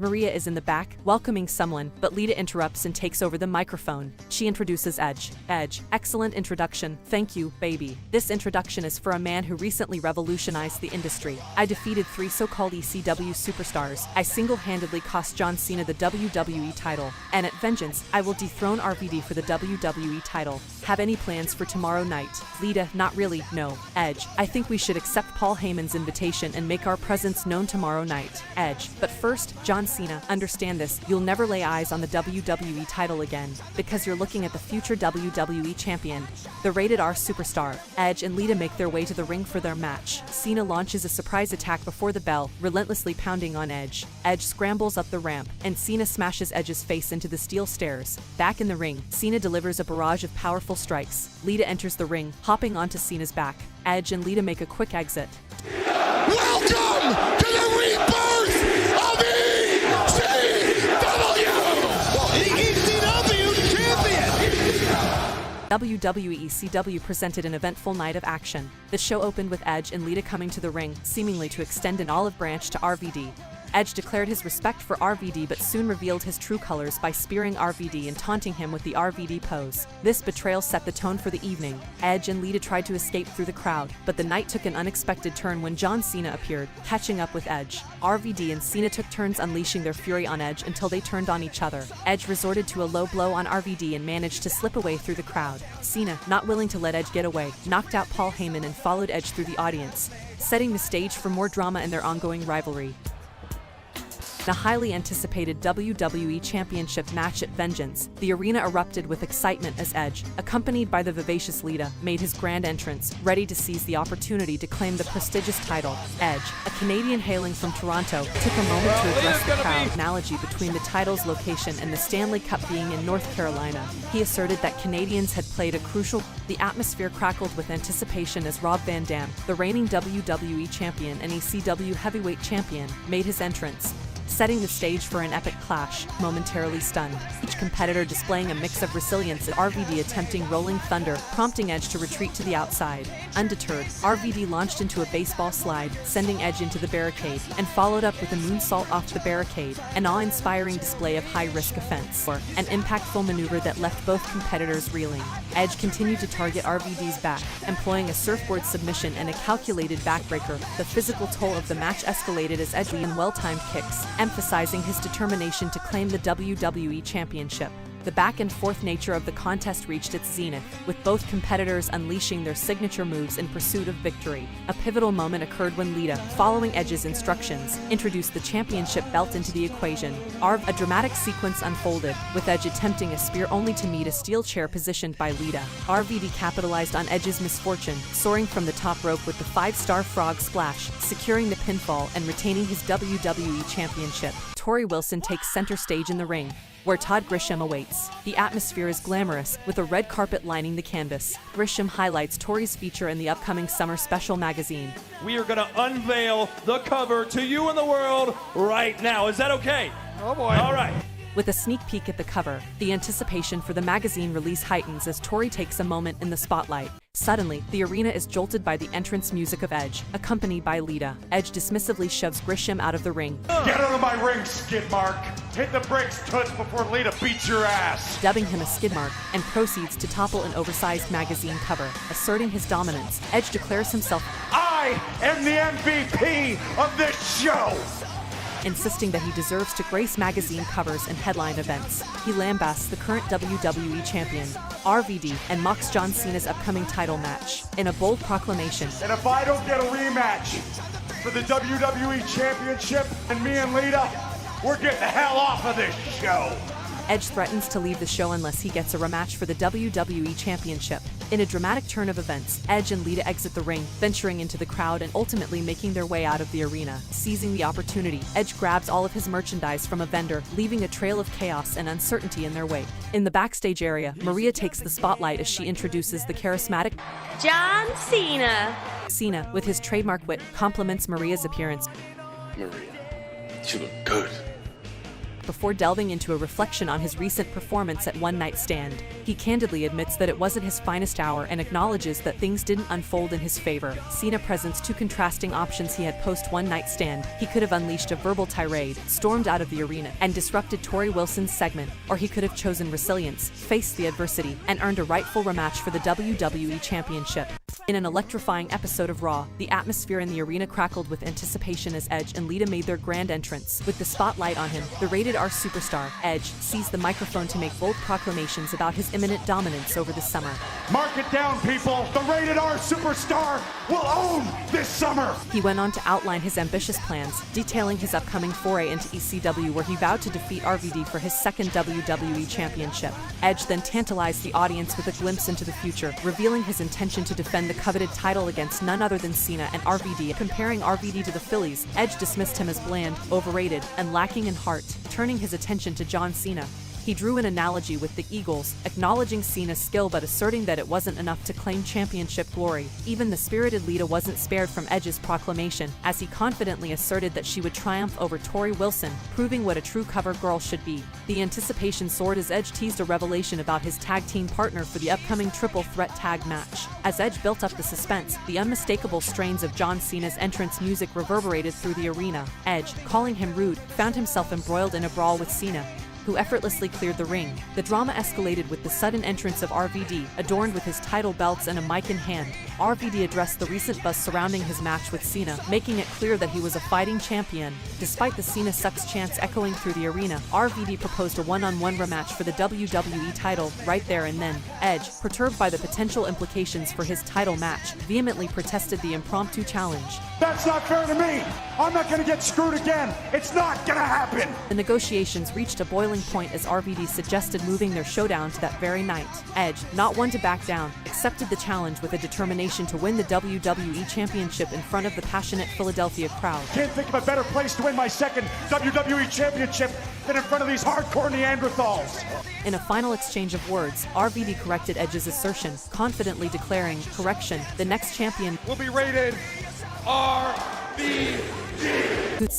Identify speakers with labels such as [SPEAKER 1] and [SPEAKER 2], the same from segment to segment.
[SPEAKER 1] Maria is in the back, welcoming someone, but Lita interrupts and takes over the microphone. She introduces Edge. Edge, excellent introduction, thank you, baby. This introduction is for a man who recently revolutionized the industry. I defeated 3 so-called ECW superstars. I single-handedly cost John Cena the WWE title. And at Vengeance, I will dethrone RVD for the WWE title. Have any plans for tomorrow night? Lita, not really, no. Edge, I think we should accept Paul Heyman's invitation and make our presence known tomorrow night. Edge, but first, John Cena, understand this, you'll never lay eyes on the WWE title again, because you're looking at the future WWE champion, the rated R superstar. Edge and Lita make their way to the ring for their match. Cena launches a surprise attack before the bell, relentlessly pounding on Edge. Edge scrambles up the ramp, and Cena smashes Edge's face into the steel stairs. Back in the ring, Cena delivers a barrage of powerful strikes. Lita enters the ring, hopping onto Cena's back. Edge and Lita make a quick exit.
[SPEAKER 2] Welcome to the rebirth of ECW champion!
[SPEAKER 1] WWE ECW presented an eventful night of action. The show opened with Edge and Lita coming to the ring, seemingly to extend an olive branch to RVD. Edge declared his respect for RVD but soon revealed his true colors by spearing RVD and taunting him with the RVD pose. This betrayal set the tone for the evening. Edge and Lita tried to escape through the crowd, but the night took an unexpected turn when John Cena appeared, catching up with Edge. RVD and Cena took turns unleashing their fury on Edge until they turned on each other. Edge resorted to a low blow on RVD and managed to slip away through the crowd. Cena, not willing to let Edge get away, knocked out Paul Heyman and followed Edge through the audience, setting the stage for more drama in their ongoing rivalry. In a highly anticipated WWE Championship match at Vengeance, the arena erupted with excitement as Edge, accompanied by the vivacious Lita, made his grand entrance, ready to seize the opportunity to claim the prestigious title. Edge, a Canadian hailing from Toronto, took a moment to address the crowd, analogy between the title's location and the Stanley Cup being in North Carolina. He asserted that Canadians had played a crucial. The atmosphere crackled with anticipation as Rob Van Dam, the reigning WWE Champion and ECW Heavyweight Champion, made his entrance, setting the stage for an epic clash, momentarily stunned. Each competitor displaying a mix of resilience and RVD attempting rolling thunder, prompting Edge to retreat to the outside. Undeterred, RVD launched into a baseball slide, sending Edge into the barricade, and followed up with a moonsault off the barricade, an awe-inspiring display of high-risk offense, or an impactful maneuver that left both competitors reeling. Edge continued to target RVD's back, employing a surfboard submission and a calculated backbreaker. The physical toll of the match escalated as Edge and well-timed kicks, emphasizing his determination to claim the WWE Championship. The back-and-forth nature of the contest reached its zenith, with both competitors unleashing their signature moves in pursuit of victory. A pivotal moment occurred when Lita, following Edge's instructions, introduced the championship belt into the equation. A dramatic sequence unfolded, with Edge attempting a spear only to meet a steel chair positioned by Lita. RVD capitalized on Edge's misfortune, soaring from the top rope with the 5-star frog splash, securing the pinfall and retaining his WWE Championship. Tori Wilson takes center stage in the ring, where Todd Grisham awaits. The atmosphere is glamorous, with a red carpet lining the canvas. Grisham highlights Tori's feature in the upcoming Summer Special magazine.
[SPEAKER 3] We are going to unveil the cover to you and the world right now. Is that okay?
[SPEAKER 2] Oh boy.
[SPEAKER 3] All right.
[SPEAKER 1] With a sneak peek at the cover, the anticipation for the magazine release heightens as Tori takes a moment in the spotlight. Suddenly, the arena is jolted by the entrance music of Edge, accompanied by Lita. Edge dismissively shoves Grisham out of the ring,
[SPEAKER 4] Get out of my ring, skid mark! Hit the brakes, Toots, before Lita beats your ass!
[SPEAKER 1] dubbing him a skid mark, and proceeds to topple an oversized magazine cover. Asserting his dominance, Edge declares himself,
[SPEAKER 4] I am the MVP of this show!
[SPEAKER 1] insisting that he deserves to grace magazine covers and headline events. He lambasts the current WWE champion, RVD, and mocks John Cena's upcoming title match. In a bold proclamation,
[SPEAKER 4] And if I don't get a rematch for the WWE Championship and me and Lita, we're getting the hell off of this show!
[SPEAKER 1] Edge threatens to leave the show unless he gets a rematch for the WWE Championship. In a dramatic turn of events, Edge and Lita exit the ring, venturing into the crowd and ultimately making their way out of the arena. Seizing the opportunity, Edge grabs all of his merchandise from a vendor, leaving a trail of chaos and uncertainty in their wake. In the backstage area, Maria takes the spotlight as she introduces the charismatic
[SPEAKER 5] John Cena.
[SPEAKER 1] Cena, with his trademark wit, compliments Maria's appearance.
[SPEAKER 6] Maria, you look good.
[SPEAKER 1] before delving into a reflection on his recent performance at One Night Stand. He candidly admits that it wasn't his finest hour and acknowledges that things didn't unfold in his favor. Cena presents two contrasting options he had post One Night Stand. He could have unleashed a verbal tirade, stormed out of the arena, and disrupted Tori Wilson's segment, or he could have chosen resilience, faced the adversity, and earned a rightful rematch for the WWE Championship. In an electrifying episode of Raw, the atmosphere in the arena crackled with anticipation as Edge and Lita made their grand entrance. With the spotlight on him, the rated R superstar, Edge, seized the microphone to make bold proclamations about his imminent dominance over the summer.
[SPEAKER 4] Mark it down, people. The rated R superstar will own this summer.
[SPEAKER 1] He went on to outline his ambitious plans, detailing his upcoming foray into ECW, where he vowed to defeat RVD for his second WWE Championship. Edge then tantalized the audience with a glimpse into the future, revealing his intention to defend the coveted title against none other than Cena and RVD. Comparing RVD to the Phillies, Edge dismissed him as bland, overrated, and lacking in heart, turning his attention to John Cena. He drew an analogy with the Eagles, acknowledging Cena's skill but asserting that it wasn't enough to claim championship glory. Even the spirited Lita wasn't spared from Edge's proclamation, as he confidently asserted that she would triumph over Tori Wilson, proving what a true cover girl should be. The anticipation soared as Edge teased a revelation about his tag team partner for the upcoming triple threat tag match. As Edge built up the suspense, the unmistakable strains of John Cena's entrance music reverberated through the arena. Edge, calling him rude, found himself embroiled in a brawl with Cena, who effortlessly cleared the ring. The drama escalated with the sudden entrance of RVD, adorned with his title belts and a mic in hand. RVD addressed the recent buzz surrounding his match with Cena, making it clear that he was a fighting champion. Despite the Cena sucks chants echoing through the arena, RVD proposed a one-on-one rematch for the WWE title right there and then. Edge, perturbed by the potential implications for his title match, vehemently protested the impromptu challenge.
[SPEAKER 4] That's not fair to me. I'm not going to get screwed again. It's not going to happen.
[SPEAKER 1] The negotiations reached a boiling point as RVD suggested moving their showdown to that very night. Edge, not one to back down, accepted the challenge with a determination to win the WWE Championship in front of the passionate Philadelphia crowd.
[SPEAKER 4] Can't think of a better place to win my second WWE Championship than in front of these hardcore Neanderthals.
[SPEAKER 1] In a final exchange of words, RVD corrected Edge's assertion, confidently declaring, correction, the next champion
[SPEAKER 4] Will be rated RVD.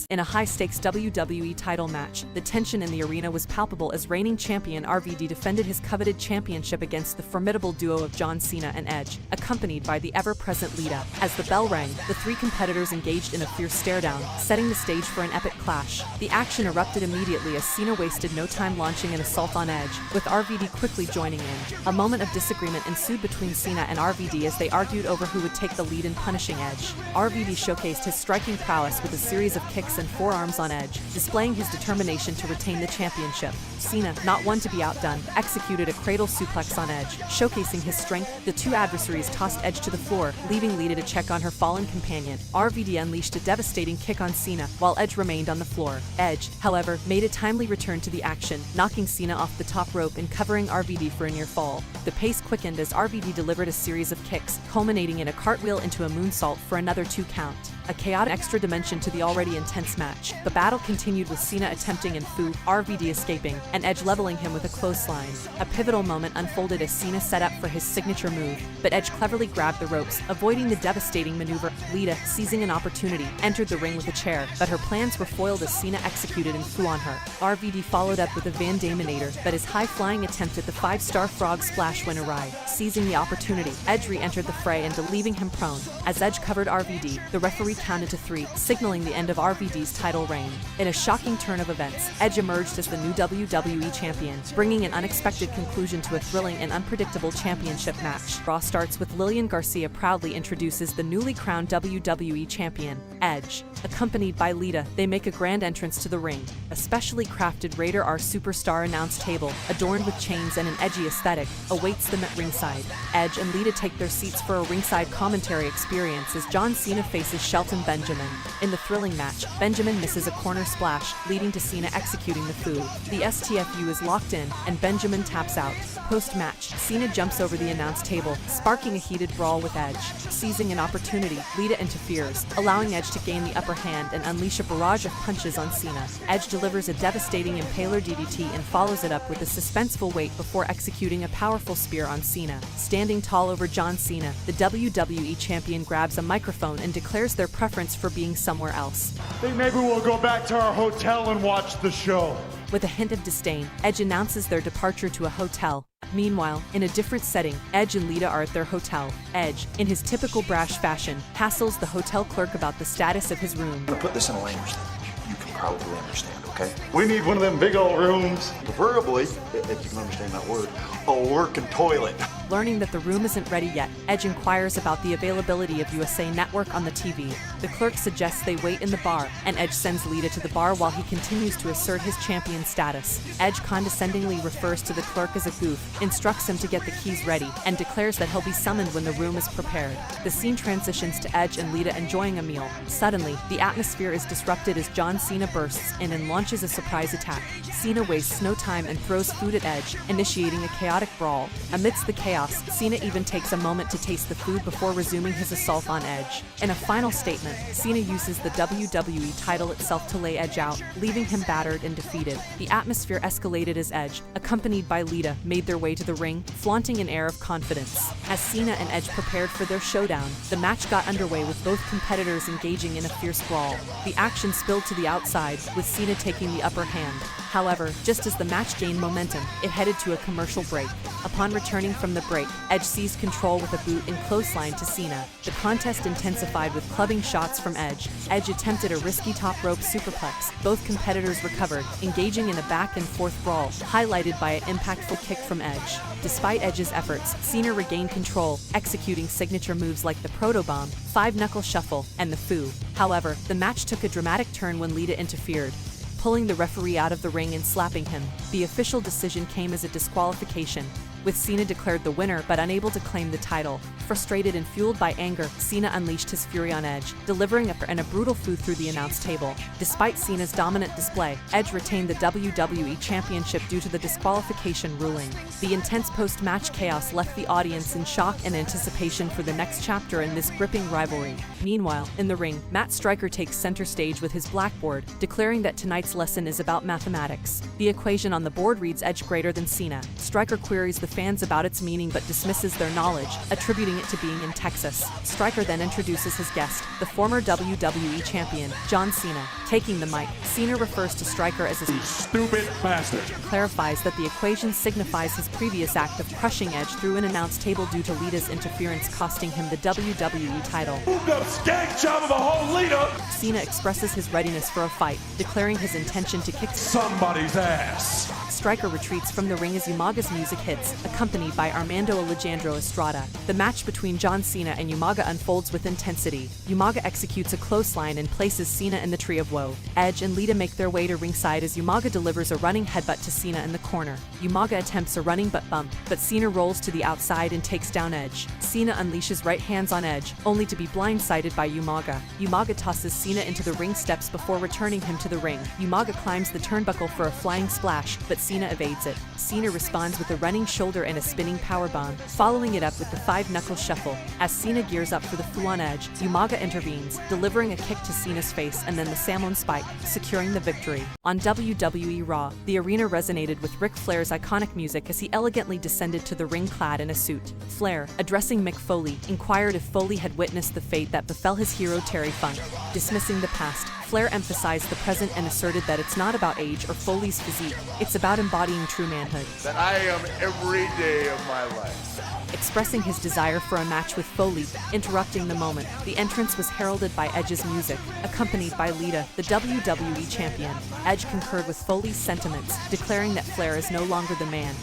[SPEAKER 1] in a high-stakes WWE title match. The tension in the arena was palpable as reigning champion RVD defended his coveted championship against the formidable duo of John Cena and Edge, accompanied by the ever-present Lita. As the bell rang, the three competitors engaged in a fierce stare-down, setting the stage for an epic clash. The action erupted immediately as Cena wasted no time launching an assault on Edge, with RVD quickly joining in. A moment of disagreement ensued between Cena and RVD as they argued over who would take the lead in punishing Edge. RVD showcased his striking prowess with a series of kicks and forearms on Edge, displaying his determination to retain the championship. Cena, not one to be outdone, executed a cradle suplex on Edge, showcasing his strength. The two adversaries tossed Edge to the floor, leaving Lita to check on her fallen companion. RVD unleashed a devastating kick on Cena, while Edge remained on the floor. Edge, however, made a timely return to the action, knocking Cena off the top rope and covering RVD for a near fall. The pace quickened as RVD delivered a series of kicks, culminating in a cartwheel into a moonsault for another 2 count. A chaotic extra dimension to the already intense match. The battle continued with Cena attempting and RVD escaping, and Edge leveling him with a clothesline. A pivotal moment unfolded as Cena set up for his signature move, but Edge cleverly grabbed the ropes, avoiding the devastating maneuver. Lita, seizing an opportunity, entered the ring with a chair, but her plans were foiled as Cena executed and flew on her. RVD followed up with a Van Daminator, but his high-flying attempt at the 5-star frog splash went awry. Seizing the opportunity, Edge re-entered the fray and leaving him prone. As Edge covered RVD, the referee counted to 3, signaling the end of RVD's title reign. In a shocking turn of events, Edge emerged as the new WWE champion, bringing an unexpected conclusion to a thrilling and unpredictable championship match. Raw starts with Lillian Garcia proudly introduces the newly crowned WWE champion, Edge. Accompanied by Lita, they make a grand entrance to the ring. A specially crafted Raider R Superstar announce table, adorned with chains and an edgy aesthetic, awaits them at ringside. Edge and Lita take their seats for a ringside commentary experience as John Cena faces Shelton Benjamin. In the thrilling match, Benjamin misses a corner splash, leading to Cena executing the foo. The STFU is locked in, and Benjamin taps out. Post-match, Cena jumps over the announce table, sparking a heated brawl with Edge. Seizing an opportunity, Lita interferes, allowing Edge to gain the upper hand and unleash a barrage of punches on Cena. Edge delivers a devastating impaler DDT and follows it up with a suspenseful wait before executing a powerful spear on Cena. Standing tall over John Cena, the WWE champion grabs a microphone and declares their preference for being somewhere else.
[SPEAKER 4] Think maybe we'll go back to our hotel and watch the show.
[SPEAKER 1] With a hint of disdain, Edge announces their departure to a hotel. Meanwhile, in a different setting, Edge and Lita are at their hotel. Edge, in his typical brash fashion, hassles the hotel clerk about the status of his room.
[SPEAKER 6] I'm gonna put this in a language that you can probably understand, okay?
[SPEAKER 4] We need one of them big old rooms.
[SPEAKER 6] Preferably, if you can understand that word, a working toilet.
[SPEAKER 1] Learning that the room isn't ready yet, Edge inquires about the availability of USA Network on the TV. The clerk suggests they wait in the bar, and Edge sends Lita to the bar while he continues to assert his champion status. Edge condescendingly refers to the clerk as a goof, instructs him to get the keys ready, and declares that he'll be summoned when the room is prepared. The scene transitions to Edge and Lita enjoying a meal. Suddenly, the atmosphere is disrupted as John Cena bursts in and launches a surprise attack. Cena wastes no time and throws food at Edge, initiating a chaotic brawl. Amidst the chaos, Cena even takes a moment to taste the food before resuming his assault on Edge. In a final statement, Cena uses the WWE title itself to lay Edge out, leaving him battered and defeated. The atmosphere escalated as Edge, accompanied by Lita, made their way to the ring, flaunting an air of confidence. As Cena and Edge prepared for their showdown, the match got underway with both competitors engaging in a fierce brawl. The action spilled to the outside, with Cena taking the upper hand. However, just as the match gained momentum, it headed to a commercial break. Upon returning from the break, Edge seized control with a boot and clothesline to Cena. The contest intensified with clubbing shots from Edge. Edge attempted a risky top rope superplex. Both competitors recovered, engaging in a back and forth brawl, highlighted by an impactful kick from Edge. Despite Edge's efforts, Cena regained control, executing signature moves like the Protobomb, 5-knuckle shuffle, and the Foo. However, the match took a dramatic turn when Lita interfered, pulling the referee out of the ring and slapping him. The official decision came as a disqualification, with Cena declared the winner but unable to claim the title. Frustrated and fueled by anger, Cena unleashed his fury on Edge, delivering a brutal Foo through the announce table. Despite Cena's dominant display, Edge retained the WWE Championship due to the disqualification ruling. The intense post-match chaos left the audience in shock and anticipation for the next chapter in this gripping rivalry. Meanwhile, in the ring, Matt Striker takes center stage with his blackboard, declaring that tonight's lesson is about mathematics. The equation on the board reads Edge greater than Cena. Striker queries the fans about its meaning but dismisses their knowledge, attributing it to being in Texas. Striker then introduces his guest, the former WWE champion, John Cena. Taking the mic, Cena refers to Striker as a
[SPEAKER 4] Stupid bastard.
[SPEAKER 1] clarifies that the equation signifies his previous act of crushing Edge through an announce table due to Lita's interference, costing him the WWE title.
[SPEAKER 4] Moved up skank job of a whole Lita.
[SPEAKER 1] Cena expresses his readiness for a fight, declaring his intention to kick
[SPEAKER 4] Somebody's ass.
[SPEAKER 1] Striker retreats from the ring as Umaga's music hits, accompanied by Armando Alejandro Estrada. The match between John Cena and Umaga unfolds with intensity. Umaga executes a clothesline and places Cena in the Tree of Woe. Edge and Lita make their way to ringside as Umaga delivers a running headbutt to Cena in the corner. Umaga attempts a running butt bump, but Cena rolls to the outside and takes down Edge. Cena unleashes right hands on Edge, only to be blindsided by Umaga. Umaga tosses Cena into the ring steps before returning him to the ring. Umaga climbs the turnbuckle for a flying splash, but Cena evades it. Cena responds with a running shoulder and a spinning powerbomb, following it up with the 5-knuckle shuffle. As Cena gears up for the Foo on Edge, Umaga intervenes, delivering a kick to Cena's face and then the Salmon Spike, securing the victory. On WWE Raw, the arena resonated with Ric Flair's iconic music as he elegantly descended to the ring clad in a suit. Flair, addressing Mick Foley, inquired if Foley had witnessed the fate that befell his hero Terry Funk. Dismissing the past, Flair emphasized the present and asserted that it's not about age or Foley's physique, it's about embodying true manhood.
[SPEAKER 2] That I am every day of my life.
[SPEAKER 1] Expressing his desire for a match with Foley, interrupting the moment, the entrance was heralded by Edge's music, accompanied by Lita, the WWE champion. Edge concurred with Foley's sentiments, declaring that Flair is no longer the man,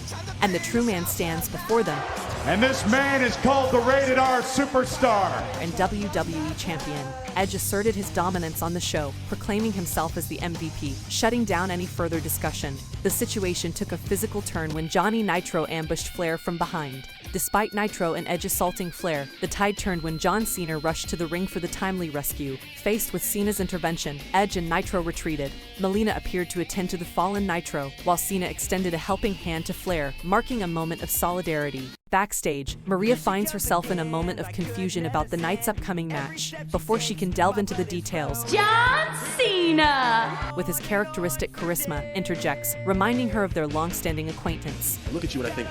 [SPEAKER 1] and the true man stands before them.
[SPEAKER 4] And this man is called the Rated R Superstar.
[SPEAKER 1] And WWE champion. Edge asserted his dominance on the show, proclaiming himself as the MVP, shutting down any further discussion. The situation took a physical turn when Johnny Nitro ambushed Flair from behind. Despite Nitro and Edge assaulting Flair, the tide turned when John Cena rushed to the ring for the timely rescue. Faced with Cena's intervention, Edge and Nitro retreated. Melina appeared to attend to the fallen Nitro, while Cena extended a helping hand to Flair, marking a moment of solidarity. Backstage, Maria finds herself in a moment of confusion about the night's upcoming match. Before she can delve into the details,
[SPEAKER 5] John Cena!
[SPEAKER 1] with his characteristic charisma, interjects, reminding her of their long-standing acquaintance.
[SPEAKER 7] I look at you and I think,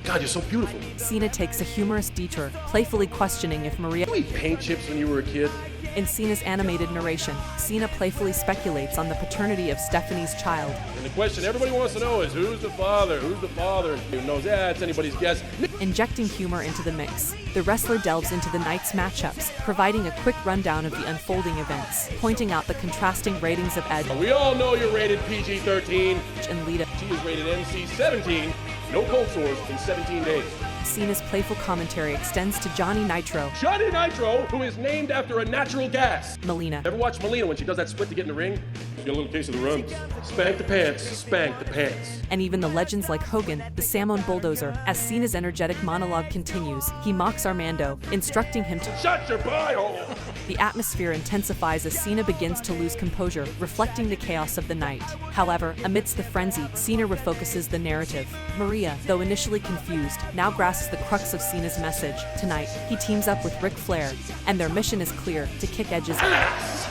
[SPEAKER 7] God, you're so beautiful.
[SPEAKER 1] Cena takes a humorous detour, playfully questioning if Maria
[SPEAKER 7] Did you eat paint chips when you were a kid?
[SPEAKER 1] In Cena's animated narration, Cena playfully speculates on the paternity of Stephanie's child.
[SPEAKER 7] And the question everybody wants to know is who's the father? Who's the father? And who knows? Yeah, it's anybody's guess.
[SPEAKER 1] Injecting humor into the mix, the wrestler delves into the night's matchups, providing a quick rundown of the unfolding events, pointing out the contrasting ratings of Edge
[SPEAKER 7] We all know you're rated PG-13.
[SPEAKER 1] and Lita.
[SPEAKER 7] She is rated NC-17. No cold sores in 17 days.
[SPEAKER 1] Cena's playful commentary extends to Johnny Nitro,
[SPEAKER 7] Johnny Nitro, who is named after a natural gas.
[SPEAKER 1] Melina,
[SPEAKER 7] Ever watch Melina when she does that split to get in the ring? She got a little case of the runs. Spank the pants, spank the pants.
[SPEAKER 1] and even the legends like Hogan, the Samoan Bulldozer. As Cena's energetic monologue continues, he mocks Armando, instructing him to
[SPEAKER 7] Shut your pie hole!
[SPEAKER 1] The atmosphere intensifies as Cena begins to lose composure, reflecting the chaos of the night. However, amidst the frenzy, Cena refocuses the narrative. Maria, though initially confused, now grasps the crux of Cena's message. Tonight, he teams up with Ric Flair, and their mission is clear: to kick Edge's ass.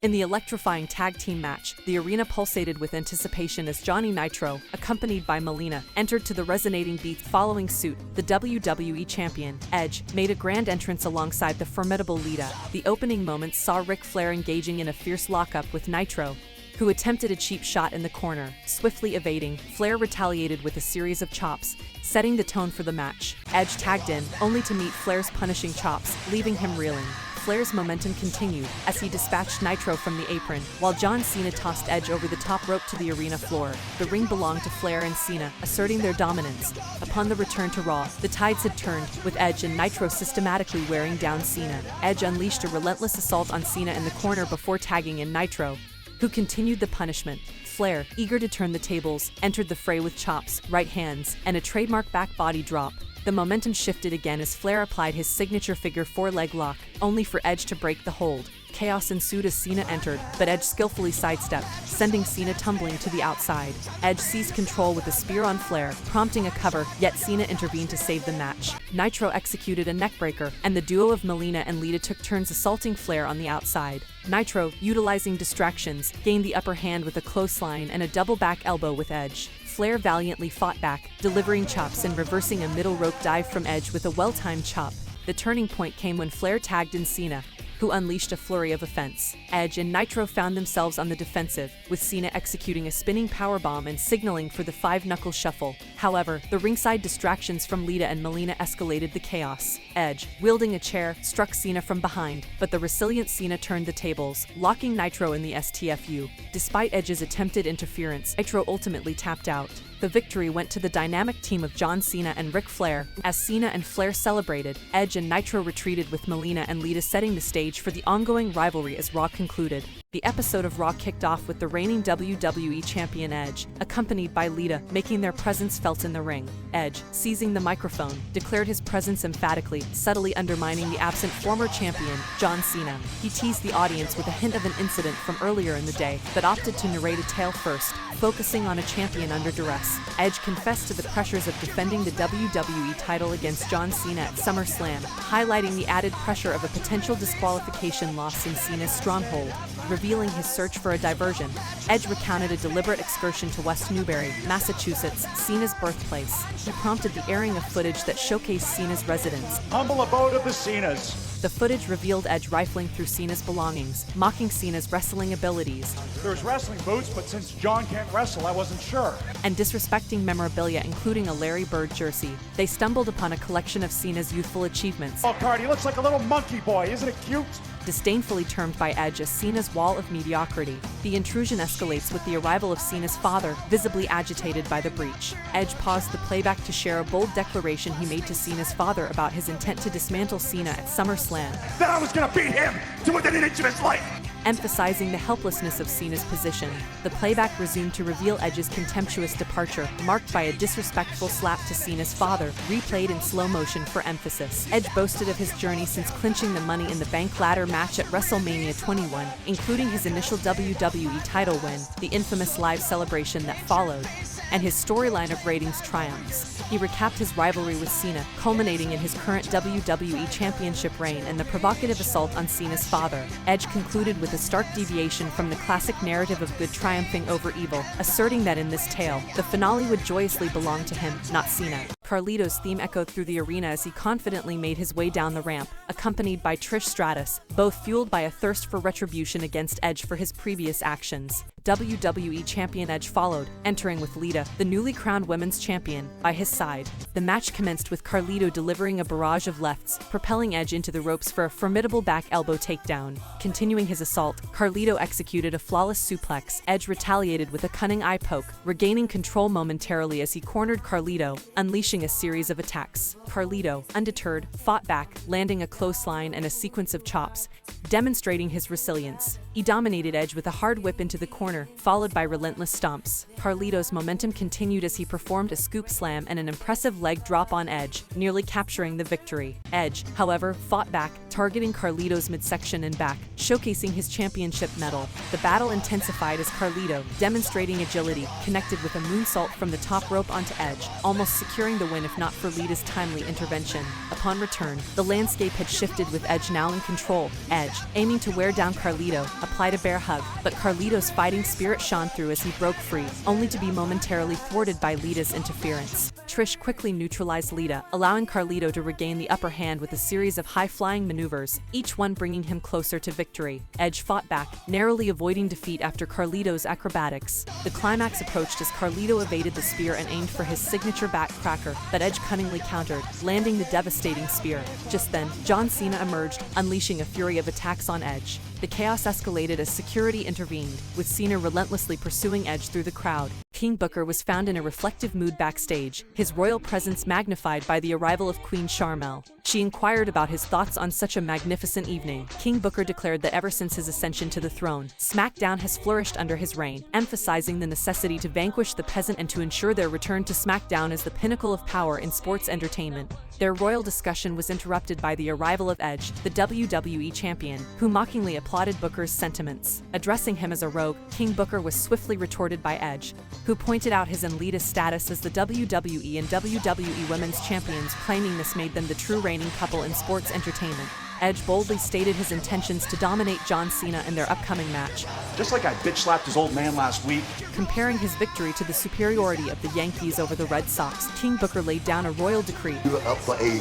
[SPEAKER 1] In the electrifying tag team match, the arena pulsated with anticipation as Johnny Nitro, accompanied by Melina, entered to the resonating beat. Following suit, the WWE Champion, Edge, made a grand entrance alongside the formidable Lita. The opening moments saw Ric Flair engaging in a fierce lockup with Nitro, who attempted a cheap shot in the corner. Swiftly evading, Flair retaliated with a series of chops, setting the tone for the match. Edge tagged in, only to meet Flair's punishing chops, leaving him reeling. Flair's momentum continued as he dispatched Nitro from the apron, while John Cena tossed Edge over the top rope to the arena floor. The ring belonged to Flair and Cena, asserting their dominance. Upon the return to Raw, the tides had turned, with Edge and Nitro systematically wearing down Cena. Edge unleashed a relentless assault on Cena in the corner before tagging in Nitro, who continued the punishment. Flair, eager to turn the tables, entered the fray with chops, right hands, and a trademark back body drop. The momentum shifted again as Flair applied his signature figure four-leg lock, only for Edge to break the hold. Chaos ensued as Cena entered, but Edge skillfully sidestepped, sending Cena tumbling to the outside. Edge seized control with a spear on Flair, prompting a cover, yet Cena intervened to save the match. Nitro executed a neckbreaker, and the duo of Melina and Lita took turns assaulting Flair on the outside. Nitro, utilizing distractions, gained the upper hand with a clothesline and a double back elbow with Edge. Flair valiantly fought back, delivering chops and reversing a middle rope dive from Edge with a well-timed chop. The turning point came when Flair tagged in Cena, who unleashed a flurry of offense. Edge and Nitro found themselves on the defensive, with Cena executing a spinning powerbomb and signaling for the five-knuckle shuffle. However, the ringside distractions from Lita and Melina escalated the chaos. Edge, wielding a chair, struck Cena from behind, but the resilient Cena turned the tables, locking Nitro in the STFU. Despite Edge's attempted interference, Nitro ultimately tapped out. The victory went to the dynamic team of John Cena and Ric Flair. As Cena and Flair celebrated, Edge and Nitro retreated with Melina and Lita setting the stage for the ongoing rivalry as Raw concluded. The episode of Raw kicked off with the reigning WWE Champion Edge, accompanied by Lita, making their presence felt in the ring. Edge, seizing the microphone, declared his presence emphatically, subtly undermining the absent former champion, John Cena. He teased the audience with a hint of an incident from earlier in the day, but opted to narrate a tale first, focusing on a champion under duress. Edge confessed to the pressures of defending the WWE title against John Cena at SummerSlam, highlighting the added pressure of a potential disqualification loss in Cena's stronghold. Revealing his search for a diversion, Edge recounted a deliberate excursion to West Newbury, Massachusetts, Cena's birthplace. He prompted the airing of footage that showcased Cena's residence.
[SPEAKER 4] Humble abode of the Cenas.
[SPEAKER 1] The footage revealed Edge rifling through Cena's belongings, mocking Cena's wrestling abilities,
[SPEAKER 4] There's wrestling boots, but since John can't wrestle, I wasn't sure.
[SPEAKER 1] and disrespecting memorabilia including a Larry Bird jersey. They stumbled upon a collection of Cena's youthful achievements,
[SPEAKER 4] Oh, Cardi, he looks like a little monkey boy. Isn't it cute?
[SPEAKER 1] disdainfully termed by Edge as Cena's wall of mediocrity. The intrusion escalates with the arrival of Cena's father, visibly agitated by the breach. Edge paused the playback to share a bold declaration he made to Cena's father about his intent to dismantle Cena at SummerSlam,
[SPEAKER 4] That I was gonna beat him to within an inch of his life.
[SPEAKER 1] emphasizing the helplessness of Cena's position. The playback resumed to reveal Edge's contemptuous departure, marked by a disrespectful slap to Cena's father, replayed in slow motion for emphasis. Edge boasted of his journey since clinching the Money in the Bank ladder match at WrestleMania 21, including his initial WWE title win, the infamous live celebration that followed, and his storyline of ratings triumphs. He recapped his rivalry with Cena, culminating in his current WWE Championship reign and the provocative assault on Cena's father. Edge concluded with a stark deviation from the classic narrative of good triumphing over evil, asserting that in this tale, the finale would joyously belong to him, not Cena. Carlito's theme echoed through the arena as he confidently made his way down the ramp, accompanied by Trish Stratus, both fueled by a thirst for retribution against Edge for his previous actions. WWE Champion Edge followed, entering with Lita, the newly crowned women's champion, by his side. The match commenced with Carlito delivering a barrage of lefts, propelling Edge into the ropes for a formidable back elbow takedown. Continuing his assault, Carlito executed a flawless suplex. Edge retaliated with a cunning eye poke, regaining control momentarily as he cornered Carlito, unleashing a series of attacks. Carlito, undeterred, fought back, landing a clothesline and a sequence of chops, demonstrating his resilience. He dominated Edge with a hard whip into the corner, followed by relentless stomps. Carlito's momentum continued as he performed a scoop slam and an impressive leg drop on Edge, nearly capturing the victory. Edge, however, fought back, targeting Carlito's midsection and back, showcasing his championship medal. The battle intensified as Carlito, demonstrating agility, connected with a moonsault from the top rope onto Edge, almost securing the win if not for Lita's timely intervention. Upon return, the landscape had shifted with Edge now in control. Edge, aiming to wear down Carlito, applied a bear hug, but Carlito's fighting spirit shone through as he broke free, only to be momentarily thwarted by Lita's interference. Trish quickly neutralized Lita, allowing Carlito to regain the upper hand with a series of high-flying maneuvers, each one bringing him closer to victory. Edge fought back, narrowly avoiding defeat after Carlito's acrobatics. The climax approached as Carlito evaded the spear and aimed for his signature back cracker, but Edge cunningly countered, landing the devastating spear. Just then, John Cena emerged, unleashing a fury of attacks on Edge. The chaos escalated as security intervened, with Cena relentlessly pursuing Edge through the crowd. King Booker was found in a reflective mood backstage, his royal presence magnified by the arrival of Queen Sharmell. She inquired about his thoughts on such a magnificent evening. King Booker declared that ever since his ascension to the throne, SmackDown has flourished under his reign, emphasizing the necessity to vanquish the peasant and to ensure their return to SmackDown as the pinnacle of power in sports entertainment. Their royal discussion was interrupted by the arrival of Edge, the WWE champion, who mockingly applauded Booker's sentiments. Addressing him as a rogue, King Booker was swiftly retorted by Edge, who pointed out his and Lita's status as the WWE and WWE Women's Champions, claiming this made them the true reigning couple in sports entertainment. Edge boldly stated his intentions to dominate John Cena in their upcoming match,
[SPEAKER 6] Just like I bitch-slapped his old man last week.
[SPEAKER 1] comparing his victory to the superiority of the Yankees over the Red Sox. King Booker laid down a royal decree.
[SPEAKER 8] You were up for a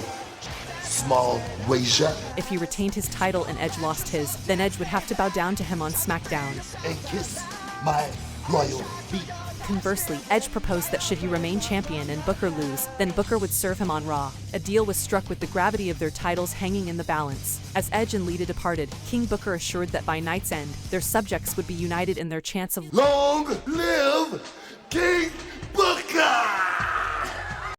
[SPEAKER 8] small wager
[SPEAKER 1] If he retained his title and Edge lost his, then Edge would have to bow down to him on SmackDown.
[SPEAKER 8] and kiss my royal feet.
[SPEAKER 1] Conversely, Edge proposed that should he remain champion and Booker lose, then Booker would serve him on Raw. A deal was struck with the gravity of their titles hanging in the balance. As Edge and Lita departed, King Booker assured that by night's end, their subjects would be united in their chants of
[SPEAKER 8] Long live King Booker!